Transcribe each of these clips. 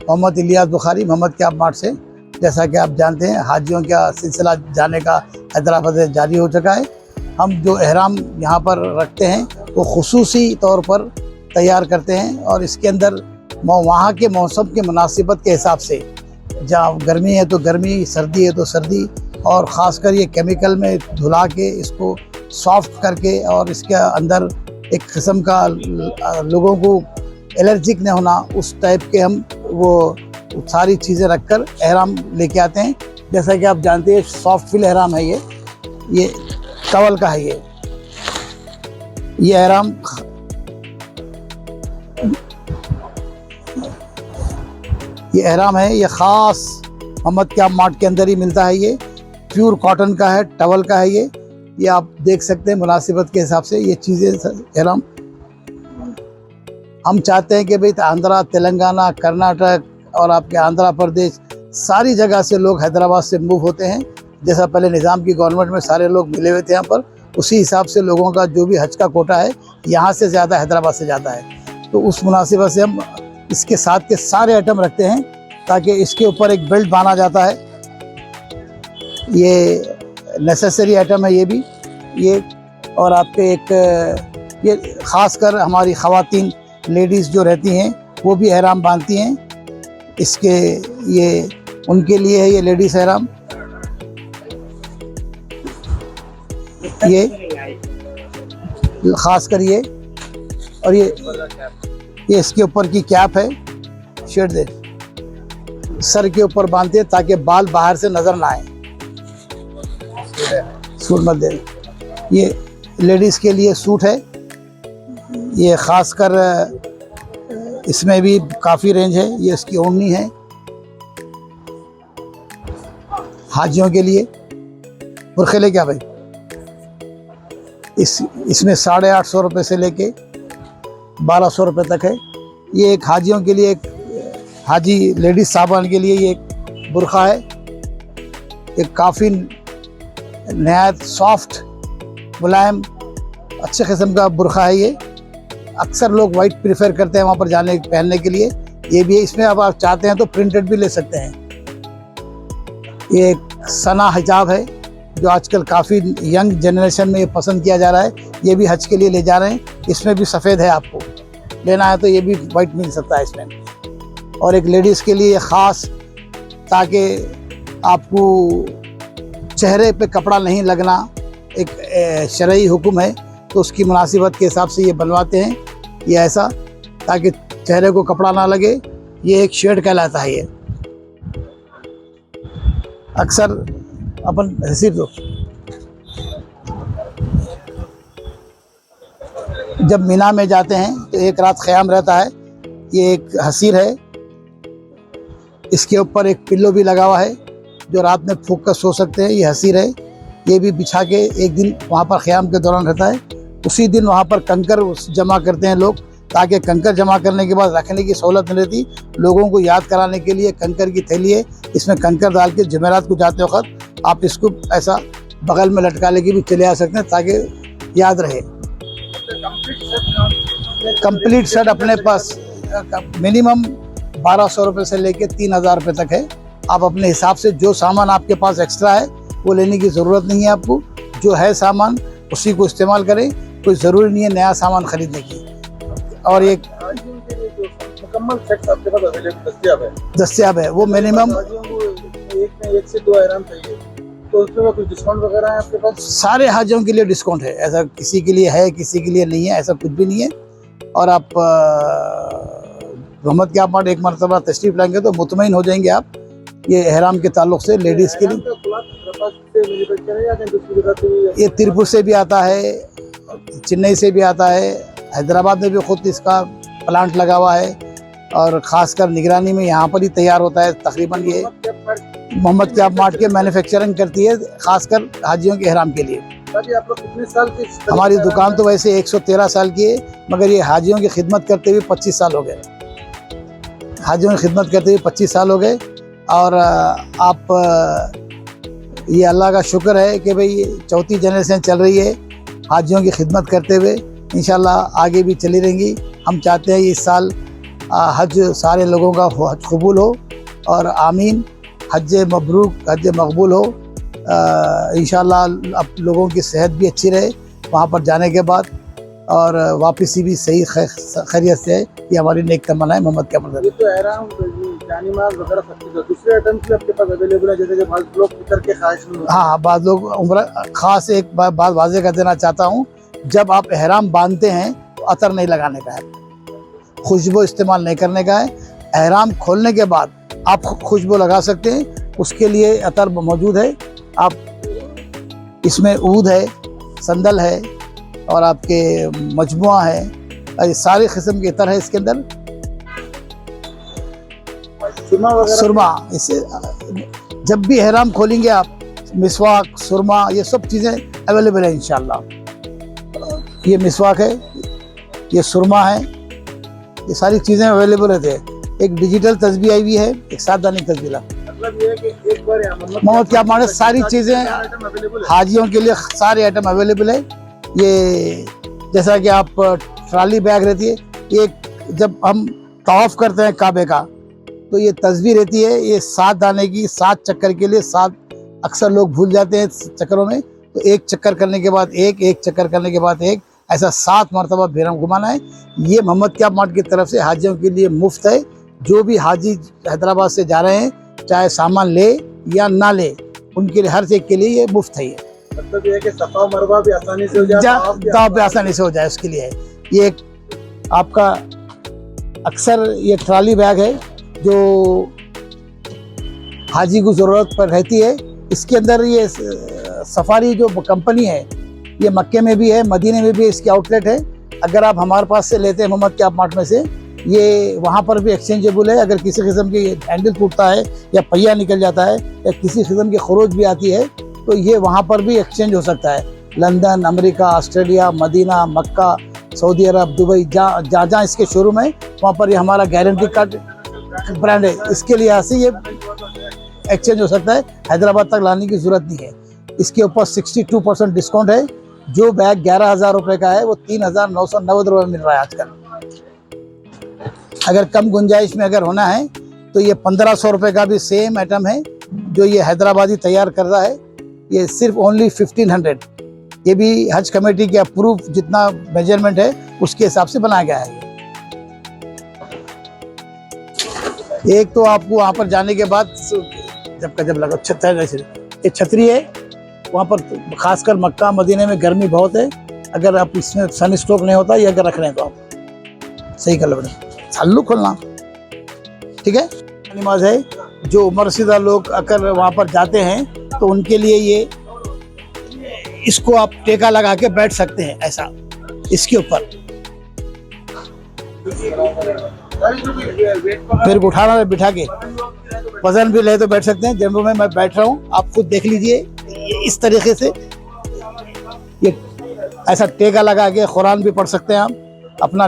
Mohammad Ilyas Bukhari, Mohammad cab mart से। जैसा कि आप जानते हैं, हाजियों का सिलसिला जाने का हैदराबाद से जारी हो चुका है। हम जो एहराम यहाँ पर रखते हैं वो खुसूसी तौर पर तैयार करते हैं और इसके अंदर वहाँ के मौसम के मुनासिबत के हिसाब से, जहाँ गर्मी है तो गर्मी, सर्दी है तो सर्दी, और ख़ासकर ये केमिकल में धुला के इसको सॉफ्ट करके और इसके अंदर एक किस्म का लोगों को एलर्जिक न होना उस टाइप के हम वो सारी चीज़ें रखकर एहराम लेके आते हैं। जैसा कि आप जानते हैं सॉफ्ट फिल एहराम है, ये टवल का है। ये एहराम है, ये ख़ास मोहम्मद कैब मार्ट के अंदर ही मिलता है। ये प्योर कॉटन का है, टवल का है। ये आप देख सकते हैं मुनासिबत के हिसाब से ये चीज़ें एहराम। हम चाहते हैं कि भाई आंध्रा, तेलंगाना, कर्नाटक और आपके आंध्र प्रदेश सारी जगह से लोग हैदराबाद से मूव होते हैं। जैसा पहले निज़ाम की गवर्नमेंट में सारे लोग मिले हुए थे यहाँ पर, उसी हिसाब से लोगों का जो भी हज का कोटा है यहाँ से ज़्यादा हैदराबाद से ज़्यादा है। तो उस मुनासिबत से हम इसके साथ के सारे आइटम रखते हैं ताकि इसके ऊपर एक बेल्ट बांधा जाता है। ये नेसेसरी आइटम है ये भी। ये और आपके एक ये ख़ास कर हमारी ख़वातीन लेडीज़ जो रहती हैं वो भी एहराम बांधती हैं। इसके ये उनके लिए है ये लेडीज़ एहराम। ये ख़ास कर ये और ये इसके ऊपर की कैप है, शेड दे सर के ऊपर बांधते हैं ताकि बाल बाहर से नज़र ना आए, सूट मत दे। ये लेडीज़ के लिए सूट है। ये ख़ास कर इसमें भी काफ़ी रेंज है। ये इसकी ओढ़नी है हाजियों के लिए। बुरखे ले क्या भाई, इसमें 850 रुपये से लेके 1200 रुपये तक है। ये एक हाजियों के लिए, एक हाजी लेडीज़ साहबान के लिए ये एक बुरखा है। एक काफ़ी नहायत सॉफ्ट, मुलायम, अच्छे किस्म का बुरखा है। ये अक्सर लोग वाइट प्रेफर करते हैं वहाँ पर जाने पहनने के लिए। ये भी है, इसमें अब आप चाहते हैं तो प्रिंटेड भी ले सकते हैं। ये एक सना हिजाब है जो आजकल काफ़ी यंग जनरेशन में ये पसंद किया जा रहा है। ये भी हज के लिए ले जा रहे हैं। इसमें भी सफ़ेद है, आपको लेना है तो ये भी वाइट मिल सकता है इसमें। और एक लेडीज़ के लिए ख़ास, ताकि आपको चेहरे पे कपड़ा नहीं लगना, एक शरई हुक्म है तो उसकी मुनासिबत के हिसाब से ये बनवाते हैं। ये ऐसा ताकि चेहरे को कपड़ा ना लगे। ये एक शेड कहलाता है। ये अक्सर अपन रिसीव दो, जब मीना में जाते हैं तो एक रात ख़याम रहता है। ये एक हसीर है, इसके ऊपर एक पिल्लो भी लगा हुआ है जो रात में फूंक कर सो सकते हैं। ये हसीर है, ये भी बिछा के एक दिन वहाँ पर ख़याम के दौरान रहता है। उसी दिन वहाँ पर कंकर जमा करते हैं लोग, ताकि कंकर जमा करने के बाद रखने की सहूलत नहीं रहती। लोगों को याद कराने के लिए कंकर की थैली है, इसमें कंकर डाल के जमेरात को जाते वक्त आप इसको ऐसा बगल में लटका लेके भी चले आ सकते हैं ताकि याद रहे। कंप्लीट सेट अपने पास मिनिमम 1200 रुपये से लेके 3000 रुपये तक है। आप अपने हिसाब से जो सामान आपके पास एक्स्ट्रा है वो लेने की ज़रूरत नहीं है। आपको जो है सामान उसी को इस्तेमाल करें, कोई ज़रूरी नहीं है नया सामान खरीदने की। और एक मुकम्मल सेट आपके पास अवेलेबल दस्तियाब है, वो मिनिमम एक से 2 आराम चाहिए, तो उसमें कुछ डिस्काउंट वगैरह है आपके पास? सारे हाजियों के लिए डिस्काउंट है, ऐसा किसी के लिए है किसी के लिए नहीं है, ऐसा कुछ भी नहीं है। और आप मोहम्मद कैब मार्ट एक मरतबा तशरीफ़ लाएंगे तो मुतमईन हो जाएंगे आप। ये एहराम के ताल्लुक से लेडीज़ के लिए ये तिरुपुर से भी आता है, चेन्नई से भी आता है, हैदराबाद में भी ख़ुद इसका प्लांट लगा हुआ है और ख़ासकर निगरानी में यहाँ पर ही तैयार होता है। तकरीबन ये मोहम्मद कैब मार्ट के मैन्युफैक्चरिंग करती है ख़ासकर हाजियों के एहराम के लिए। आप लोग कितने साल की? हमारी दुकान तो वैसे 113 साल की है, मगर ये हाजियों की खिदमत करते हुए 25 साल हो गए। हाजियों की खिदमत करते हुए 25 साल हो गए। और आप ये अल्लाह का शुक्र है कि भाई 4थी जनरेशन चल रही है हाजियों की खिदमत करते हुए। इंशाल्लाह आगे भी चली रहेंगी। हम चाहते हैं इस साल हज सारे लोगों का हज कबूल हो और आमीन। हज मबरूक, हज मकबूल हो। इंशाल्लाह अब लोगों की सेहत भी अच्छी रहे वहाँ पर जाने के बाद, और वापसी भी सही खैरियत से है। ये हमारी नेक तमन्ना है। मोहम्मद कैमल। ये तो एहराम जानिमाज़ वगैरह सब चीज़ दूसरे आइटम भी आपके पास अवेलेबल है, जैसे कि बहुत लोग फिक्र के ख्वाहिश में। हाँ, बाद लोग उम्र ख़ास एक बात वाज़े कर देना चाहता हूँ, जब आप एहराम बांधते हैं तो अतर नहीं लगाने का है, खुशबू इस्तेमाल नहीं करने का है। एहराम खोलने के बाद आप खुशबू लगा सकते हैं, उसके लिए अतर मौजूद है। आप इसमें ऊद है, संदल है और आपके मजमुआ है, सारी किस्म के अतर है इसके अंदर। सुरमा, इससे जब भी एहराम खोलेंगे आप, मिसवाक, सुरमा, ये सब चीज़ें अवेलेबल है इंशाल्लाह। ये मिसवाक है, ये सुरमा है, ये सारी चीज़ें अवेलेबल रहते हैं। एक डिजिटल तस्बीह आई हुई है, एक सादानी तस्बीह। मतलब ये है कि एक बार मोहम्मद क्या माने सारी चीज़ें हाजियों के लिए सारे आइटम अवेलेबल है। ये जैसा कि आप ट्रॉली बैग रहती है, ये जब हम तवाफ़ करते हैं काबे का, तो ये तस्बीह रहती है, ये 7 दाने की, 7 चक्कर के लिए 7। अक्सर लोग भूल जाते हैं चक्करों में, तो एक चक्कर करने के बाद एक चक्कर करने के बाद एक, ऐसा 7 मरतबा बेरम घुमाना है। ये मोहम्मद क्या मार्ट की तरफ से हाजियों के लिए मुफ्त है। जो भी हाजी हैदराबाद से जा रहे हैं, चाहे सामान ले या ना ले, उनके लिए हर एक के लिए ये मुफ्त है। ये मतलब ये है कि सफा मरवा भी आसानी से हो जाए, दाव भी आसानी से हो जाए, उसके लिए है। ये एक आपका अक्सर ये ट्रॉली बैग है जो हाजी को ज़रूरत पर रहती है। इसके अंदर ये सफारी जो कंपनी है, ये मक्के में भी है, मदीने में भी इसकी आउटलेट है। अगर आप हमारे पास से लेते हैं मोहम्मद क्या मार्ट में से, ये वहाँ पर भी एक्सचेंजेबल है। अगर किसी किस्म की हैंडल टूटता है या पहिया निकल जाता है या किसी किस्म की खरोच भी आती है, तो ये वहाँ पर भी एक्सचेंज हो सकता है। लंदन, अमेरिका, ऑस्ट्रेलिया, मदीना, मक्का, सऊदी अरब, दुबई, जहाँ इसके शोरूम है, वहाँ पर ये हमारा गारंटी कार्ड ब्रांड है। इसके लिए से ये एक्सचेंज हो सकता है, हैदराबाद तक लाने की ज़रूरत नहीं है। इसके ऊपर 62% डिस्काउंट है। जो बैग 11,000 रुपये का है, वो 3,990 रुपये मिल रहा है आजकल। अगर कम गुंजाइश में अगर होना है, तो ये 1,500 रुपये का भी सेम आइटम है, जो ये हैदराबादी तैयार कर रहा है। ये सिर्फ ओनली 1,500। ये भी हज कमेटी के अप्रूव जितना मेजरमेंट है, उसके हिसाब से बनाया गया है। एक तो आपको वहाँ पर जाने के बाद जब लगा ये छतरी है, वहाँ पर खासकर मक्का मदीने में गर्मी बहुत है। अगर आप इसमें सन स्ट्रोक नहीं होता, ये अगर रख रहे हैं तो आप सही कर लो, चालू खोलना, ठीक है। नमाज है, जो उम्र रसीदा लोग अगर वहाँ पर जाते हैं, तो उनके लिए ये इसको आप टेका लगा के बैठ सकते हैं, ऐसा इसके ऊपर फिर उठाना है, बिठा के वजन भी ले तो बैठ सकते हैं। जम्मू में मैं बैठ रहा हूँ, आप खुद देख लीजिए। इस तरीके से ये ऐसा टेका लगा के कुरान भी पढ़ सकते हैं। आप अपना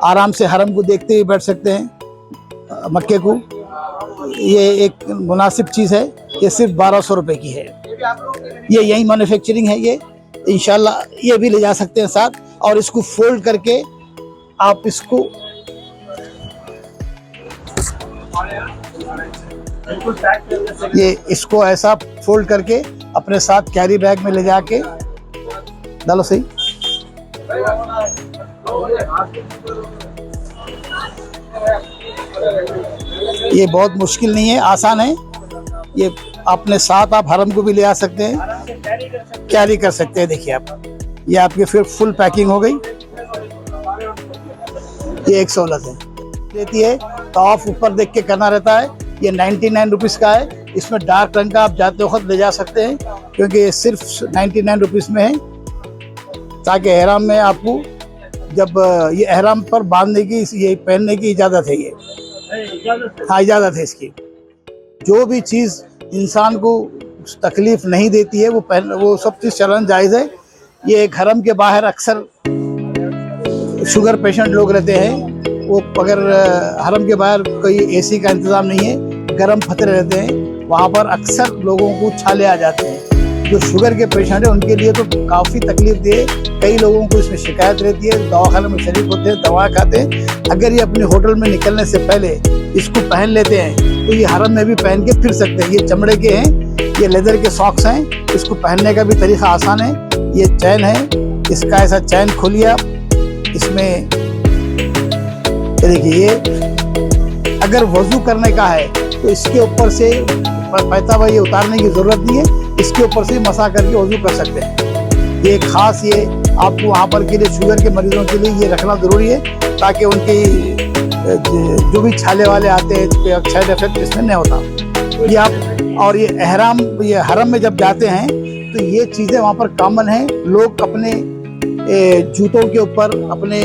आराम से हरम को देखते हुए बैठ सकते हैं, मक्के को। ये एक मुनासिब चीज़ है। ये सिर्फ 1,200 रुपये की है। ये यही मैन्युफैक्चरिंग है। ये इंशाल्लाह ये भी ले जा सकते हैं साथ। और इसको फोल्ड करके आप इसको इसको ऐसा फोल्ड करके अपने साथ कैरी बैग में ले जाके डालो। सही, ये बहुत मुश्किल नहीं है, आसान है। ये अपने साथ आप हरम को भी ले आ सकते हैं, कैरी कर सकते हैं। देखिए आप, ये आपकी फिर फुल पैकिंग हो गई। ये एक सहूलत है देती है। तवाफ ऊपर देख के करना रहता है। ये 99 रुपीज़ का है। इसमें डार्क रंग का आप जाते वक्त ले जा सकते हैं, क्योंकि ये सिर्फ 99 रुपीज़ में है, ताकि एहराम में आपको जब ये एहराम पर बांधने की, ये पहनने की इजाज़त है। ये हाँ, इजाज़त है इसकी। जो भी चीज़ इंसान को तकलीफ़ नहीं देती है, वो सब चीज़ चलन जायज़ है। ये एक हरम के बाहर अक्सर शुगर पेशेंट लोग रहते हैं, वो अगर हरम के बाहर कोई एसी का इंतज़ाम नहीं है, गर्म फतरे रहते हैं, वहाँ पर अक्सर लोगों को छाले आ जाते हैं। जो शुगर के पेशेंट है उनके लिए तो काफ़ी तकलीफ दे। कई लोगों को इसमें शिकायत रहती है, दवाखाने में शरीक होते हैं, दवा खाते हैं। अगर ये अपने होटल में निकलने से पहले इसको पहन लेते हैं तो ये हरम में भी पहन के फिर सकते हैं। ये चमड़े के हैं, ये लेदर के सॉक्स हैं, इसको पहनने का भी तरीका आसान है। ये चैन है, इसका ऐसा चैन खोलिए आप, इसमें देखिए ये अगर वजू करने का है तो इसके ऊपर से पैतावा ये उतारने की ज़रूरत नहीं है, इसके ऊपर से मसा करके वजू कर सकते हैं। ये खास ये आपको वहाँ पर के लिए शुगर के मरीजों के लिए ये रखना ज़रूरी है ताकि उनकी जो भी छाले वाले आते हैं साइड इफेक्ट इसमें नहीं होता। ये आप और ये एहराम, ये हरम में जब जाते हैं तो ये चीज़ें वहाँ पर कॉमन हैं। लोग अपने जूतों के ऊपर, अपने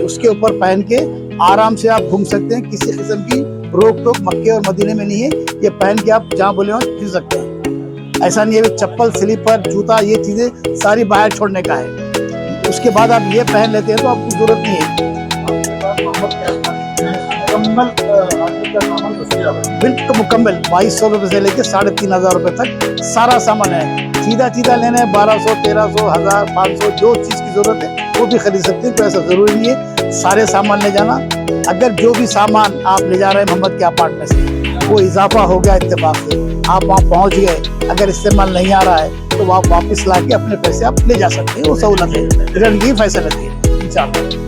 उसके ऊपर पहन के आराम से आप घूम सकते हैं। किसी किस्म की रोक टोक मक्के और मदीने में नहीं है। ये पहन के आप जहाँ बोले वहाँ फिर सकते हैं। ऐसा नहीं है चप्पल, स्लीपर, जूता, ये चीज़ें सारी बाहर छोड़ने का है। उसके बाद आप ये पहन लेते हैं तो आपको ज़रूरत नहीं है। बिल्कुल मुकम्मल 2200 रुपये से लेकर 3500 रुपये तक सारा सामान है। सीधा सीधा लेना है 1200, 1300, 1000, 500, जो चीज़ की ज़रूरत है वो भी खरीद सकते हैं। कोई ऐसा ज़रूरी नहीं है सारे सामान ले जाना। अगर जो भी सामान आप ले जा रहे हैं मोहम्मद के अपार्टमेंट से वो इजाफा हो गया इत्तेफाक से, आप वहाँ पहुँच गए, अगर इस्तेमाल नहीं आ रहा है तो आप वापस ला के अपने पैसे आप ले जा सकते हैं। वो सहूलत है, रिटर्न की फैसिलिटी है इंशाअल्लाह।